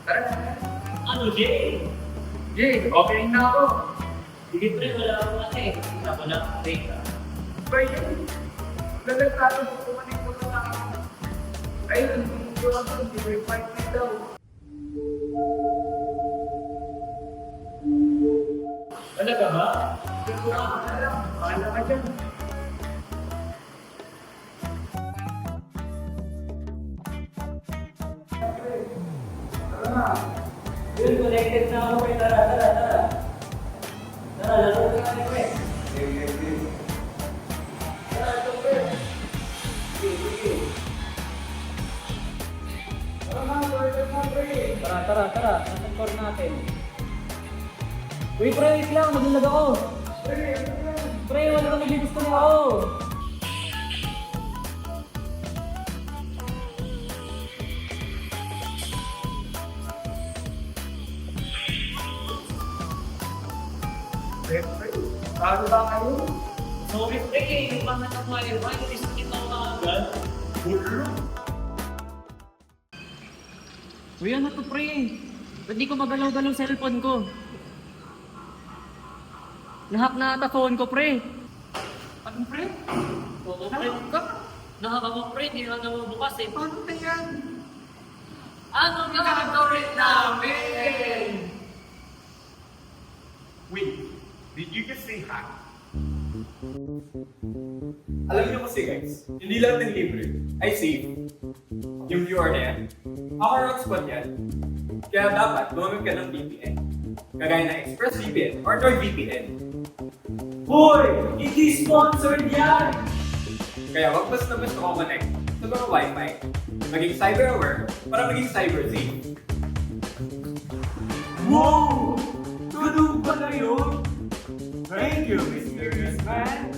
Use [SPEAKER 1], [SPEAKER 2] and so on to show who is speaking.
[SPEAKER 1] Tara na.
[SPEAKER 2] Ano, Jay?
[SPEAKER 1] Jay, okay na ako.
[SPEAKER 2] Sige pre, wala akong ano eh. Kasama na ang break ah.
[SPEAKER 1] Ba yun? Lalagtalo mo kumanin ko na ako. Ay, yung ako, hindi may fight na daw.
[SPEAKER 2] Talaga ba?
[SPEAKER 1] Yung ko na lang, bahala ka dyan. Tara na.
[SPEAKER 2] Yun, connected na ako pre. Tara. Tara, laro ko nga ni pre. Tara, ito pre. Sige.
[SPEAKER 1] Tara na, order na, pre.
[SPEAKER 2] Tara. Nasaan core natin? Uy pre, wait lang. Maglalag ako.
[SPEAKER 1] Pre, ano yan?
[SPEAKER 2] Pre, wala kang nagbibis na ako.
[SPEAKER 1] Pre, paano ba kayo?
[SPEAKER 2] Sorry pre, yung mga nakakuha yung mic, isakit ako na agad.
[SPEAKER 1] Bulo.
[SPEAKER 2] Uy, ano to pre? Ba't di ko magalaw-galaw cellphone ko? Nahak na ata phone ko pre.
[SPEAKER 1] Ano, pre?
[SPEAKER 2] Oo pre.
[SPEAKER 1] Nahak ka?
[SPEAKER 2] Nahak ako pre, hindi na bukas eh.
[SPEAKER 1] Paano na yan?
[SPEAKER 2] Ano gagawin namin?
[SPEAKER 3] Wait, did you just say hi? Alam niyo kasi guys, hindi lahat ng libre ay safe. Yung viewer na yan, ako hotspot yan. Kaya dapat gumamit ka ng VPN. Kagaya ng ExpressVPN or NordVPN.
[SPEAKER 2] Hoy! Hindi sponsored yan!
[SPEAKER 3] Kaya wag basta-basta ko connect sa mga Wi-Fi. Maging cyber-aware para maging cyber-safe.
[SPEAKER 1] Wow! Ganun pala yun? Thank you, mysterious man.